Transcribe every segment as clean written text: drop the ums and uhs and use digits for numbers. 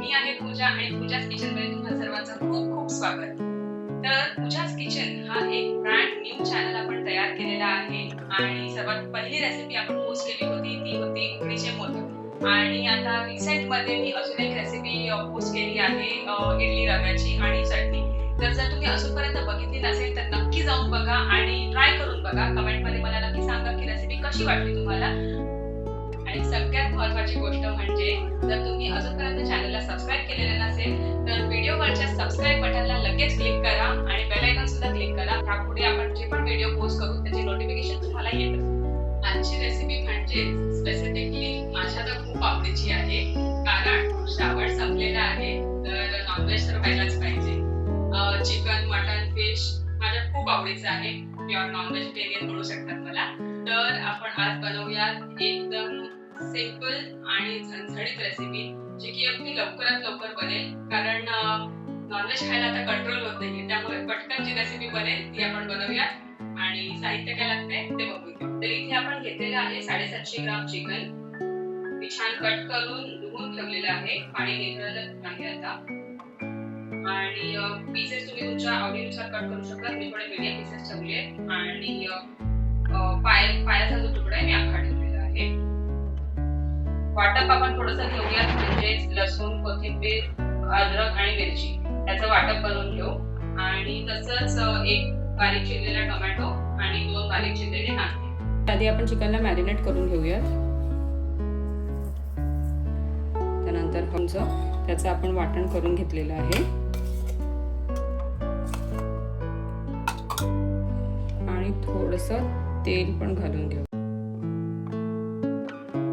मी आहे पूजा आणि पूजाच किचन मध्ये तुम्हा सर्वांचं खूप खूप स्वागत। तर पूजाच किचन हा एक ब्रँड न्यू चॅनल आपण तयार केलेला आहे आणि सर्वात पहिली रेसिपी आपण पोस्ट केली होती ती होती उकडीचे मोदक आणि आता रिसेंट मध्ये मी अजून एक रेसिपी पोस्ट केली आहे इडली रव्याची आणि चटणी। तर जर तुम्ही अजूनपर्यंत बघितली नसेल तर नक्की जाऊन बघा आणि ट्राय करून बघा। कमेंट मध्ये मला नक्की सांगा की रेसिपी कशी वाटली तुम्हाला। आणि सगळ्यात महत्त्वाची गोष्ट म्हणजे जर तुम्ही अजूनपर्यंत चॅनलला सबस्क्राइब केलेलं नसेल तर व्हिडिओवरच्या सबस्क्राइब बटनला लगेच क्लिक करा आणि बेल आयकॉन सुद्धा क्लिक करा। यापुढे आपण जे पण व्हिडिओ पोस्ट करू त्याचे नोटिफिकेशन तुम्हाला येतात। आजची रेसिपी म्हणजे स्पेसिफिकली माझ्या तर खूप आवडीची आहे कारण श्रावण संपलेला आहे तर नॉनव्हेज तर खायलाच पाहिजे। चिकन मटन फिश माझ्या खूप आवडीचं आहे। प्युअर नॉनव्हेजिटेरियन म्हणू शकतात मला। तर आपण आज बनवूया एकदम सिंपल आणि झणझणीत रेसिपी जी की अगदी लवकरात लवकर बनेल कारण नॉनव्हेज खायला आता कंट्रोल होत नाहीये त्यामुळे पटकन जी रेसिपी बनेल ती आपण बनवूया। आणि साहित्य काय लागते ते बघूया। तर इथे आपण घेतलेलं आहे 750 ग्राम चिकन। मी छान कट करून धुवून ठेवलेलं आहे पाणी निथळलं आहे आता। आणि पीसेस तुम्ही तुमच्या आवडीनुसार कट करू शकता। मी थोडे मीडियम पीसेस ठेवले आणि पायाचा जो तुकडा आहे मी अख्खा ठेवलेला आहे। वाटप आपण थोडंसं घेऊयात म्हणजे लसूण कोथिंबीर अद्रक आणि मिरची याचं वाटप बनवून घेऊ। आणि तसंच एक बारीक चिरलेला टोमॅटो आणि 2 बारीक चिरलेले कांदे। आधी आपण चिकनला मॅरिनेट करून घेऊयात। त्यानंतर त्याचं आपण वाटण करून घेतलेलं आहे आणि थोडंसं तेल पण घालून घेऊ।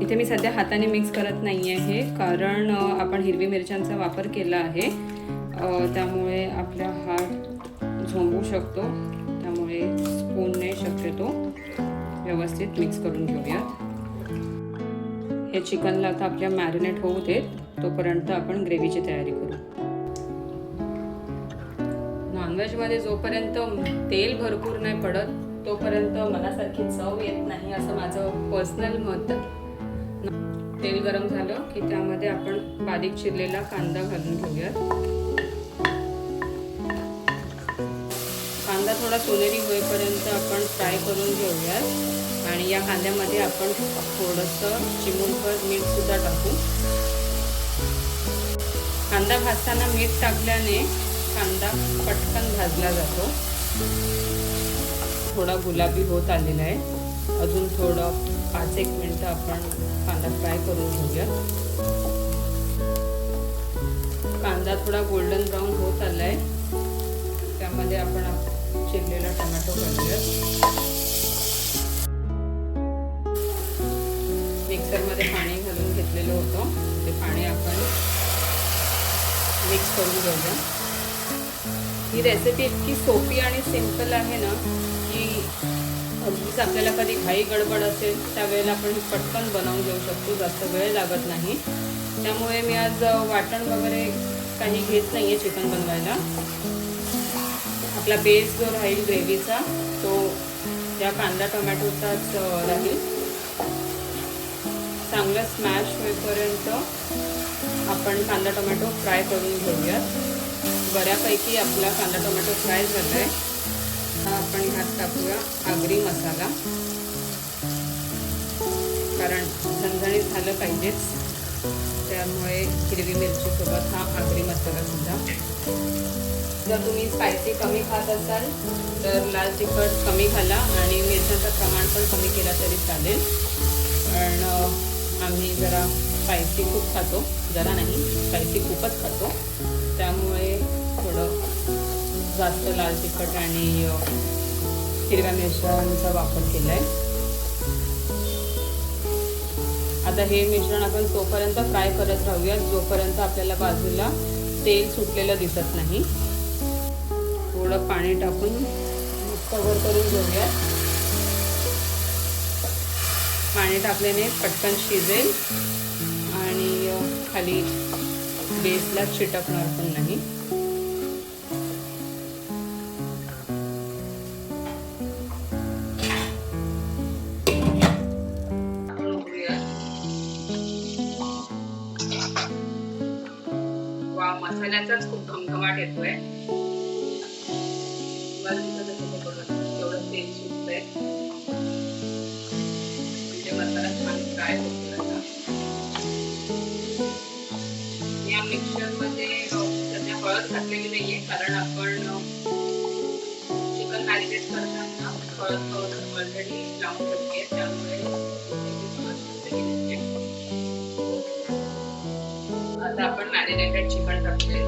इथे मी सध्या हाताने मिक्स करत नाही आहे कारण आपण हिरवी मिरच्यांचा वापर केला आहे त्यामुळे आपला हात झोंबू शकतो। त्यामुळे स्पूनने शक्यतो व्यवस्थित मिक्स करून घेऊयात। हे चिकनला आता आपल्या मॅरिनेट होऊ देत तोपर्यंत आपण ग्रेव्हीची तयारी करू। नॉनव्हेजमध्ये जोपर्यंत तेल भरपूर नाही पडत तोपर्यंत मनासारखी चव येत नाही असं माझं पर्सनल मत। तेल गरम झालं की त्यामध्ये आपण बारीक चिरलेला कांदा घालून घेऊयात। कांदा थोडा सोनेरी होईपर्यंत आपण फ्राय करून घेऊयात आणि या कांद्यामध्ये आपण थोडंसं चिमूटभर मीठ सुद्धा टाकू। कांदा भाजताना मीठ टाकल्याने कांदा पटकन भाजला जातो। थोडा गुलाबी होत आलेला आहे। अजून थोडं 5-1 मिनिटं आपण कांदा फ्राय करून घेऊया। कांदा थोडा गोल्डन ब्राऊन होत आलाय त्यामध्ये आपण चिरलेला टोमॅटो घालूया। मिक्सरमध्ये पाणी घालून घेतलेलं होतं ते पाणी आपण मिक्स करून घेऊया। ही रेसिपी इतकी सोपी आणि सिंपल आहे ना की अगदीच आपल्याला कधी घाई गडबड असेल त्यावेळेला आपण पटकन बनवून घेऊ शकतो। जास्त वेळ लागत नाही त्यामुळे मी आज वाटण वगैरे काही घेत नाही आहे चिकन बनवायला। आपला बेस जो राहील ग्रेव्हीचा तो या कांदा टोमॅटोचाच राहील। चांगलं स्मॅश होईपर्यंत आपण कांदा टोमॅटो फ्राय करून घेऊयात। बऱ्यापैकी आपला कांदा टोमॅटो फ्राय झाला आहे। आपण ह्यात टाकूया आगरी मसाला कारण झणझणीत झालं पाहिजेच त्यामुळे हिरवी मिरची सोबत हा आगरी मसाला सुद्धा। जर तुम्ही स्पायसी कमी खात असाल तर लाल तिखट कमी घाला आणि मिरच्यांचं प्रमाण पण कमी केला तरी चालेल। पण आम्ही जरा स्पायसी खूप खातो, जरा नाही स्पायसी खूपच खातो त्यामुळे थोडं जास्त लाल तिखट आणि हिरव्या मिरच्यांचा वापर केला आहे। आता हे मिश्रण आपण तोपर्यंत फ्राय करत राहूया जोपर्यंत आपल्याला बाजूला तेल सुटलेलं दिसत नाही। थोडं पाणी टाकून कव्हर करून घेऊया। पाणी टाकल्याने पटकन शिजेल आणि खाली बेसला चिटकणार पण नाही। मसाल्याचाच खूप घमघमाट येतोय. एवढं तेल सुटतंय म्हणजे मसाला छान फ्राय होतो. या मिक्सचर मध्ये सध्या हळद घातलेली नाहीये, कारण आपण चिकन मॅरिनेट करताना हळद पावडर ऑलरेडी लावून ठेवली आहे, त्यामुळे आता आपण मॅरिनेटेड चिकन टाकूया.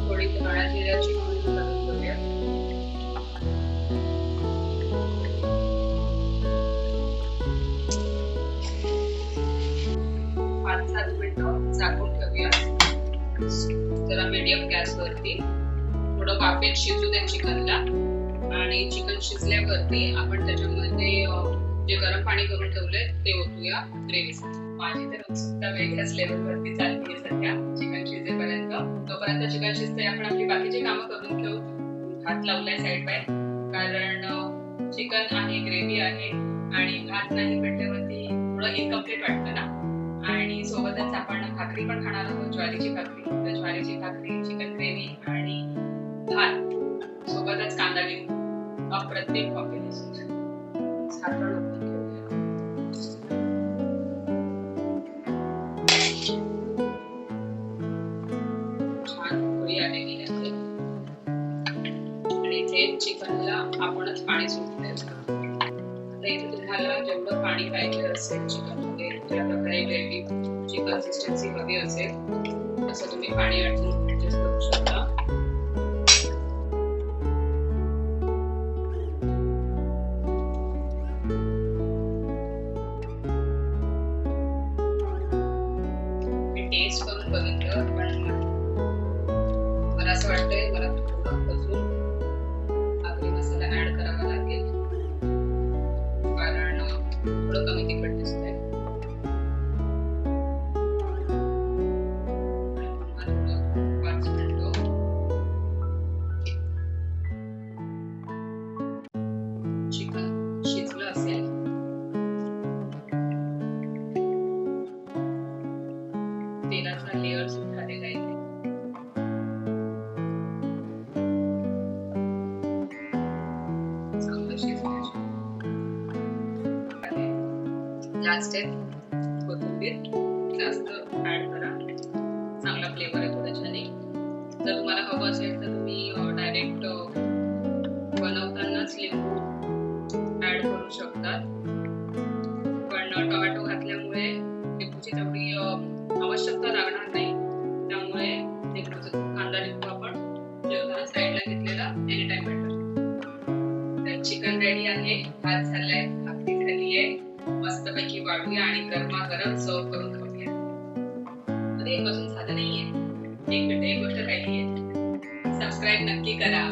थोडी काळ्या जिऱ्याची फोडणी करून घेऊया. 5-7 मिनिटं झाकून ठेवूया जरा मीडियम गॅसवरती. थोडं वाफेत शिजू दे चिकनला, आणि चिकन शिजल्यावरती आपण त्याच्यामध्ये जे गरम पाणी करून ठेवलंय ते ओतूया ग्रेव्हीसाठी. माझी तर उत्सुकता वेगळ्याच लेवलवरती चालली आहे सध्या चिकन शिजेपर्यंत. तोपर्यंत चिकन शिजते आपण आपली बाकीची कामं करून घेऊ. भात लावलाय साईड बाय, कारण चिकन आहे, ग्रेव्ही आहे, आणि भात नाही म्हटल्यावरती थोडं इनकम्प्लीट वाटतं ना. आणि सोबतच आपण भाकरी पण खाणार आहोत, ज्वारीची भाकरी. तर ज्वारीची भाकरी, चिकन ग्रेव्ही आणि भात सोबतच कांदा लिंबू, अप्रतिम कॉम्बिनेशन. साखर ओतून घेऊया. छान उकळी आलेली आहे आणि इथे चिकनला आपणच पाणी सुटलंय. आता इथे तुम्हाला जेवढं पाणी पाहिजे असेल चिकन मध्ये, ज्या प्रकारे ग्रेव्हीची कन्सिस्टन्सी हवी असेल तसं तुम्ही पाणी ऍडजस्ट करू शकता. टेस्ट करून बघितलं, पण मला असं वाटतंय मला थोडं अजून आगरी मसाला ऍड करावा लागेल, कारण थोडं कमी तिखट दिसतंय. चिकन शिजलं असेल तेलाचा लेअर सुटलेला आहे. चांगलं शिजवायचं. लास्ट स्टेप, कोथिंबीर जास्त ऍड करा, चांगला फ्लेवर येतो त्याच्याने. जर तुम्हाला हवं असेल तर तुम्ही डायरेक्ट बनवतानाच लिंबू ऍड करू शकता, पण टोमॅटो घातल्यामुळे लिंबूची तेवढी आवश्यकता लागणार नाही. त्यामुळे कांदा लिंबू आपण जेवताना साईडला घेतलेला any time better. Chicken ready आहे, भात झालाय, भाकरी झाली आहे. मस्तपैकी वाढूया आणि गरमागरम सर्व करून खाऊया. तर एक अजून झालं नाहीये, एक गोष्ट राहिली आहे. सबस्क्राईब नक्की करा.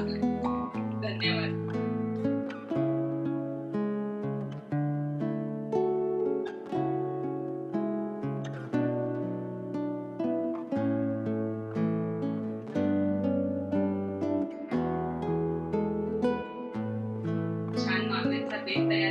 धन्यवाद. छान नॉनव्हेजचा बेत तयार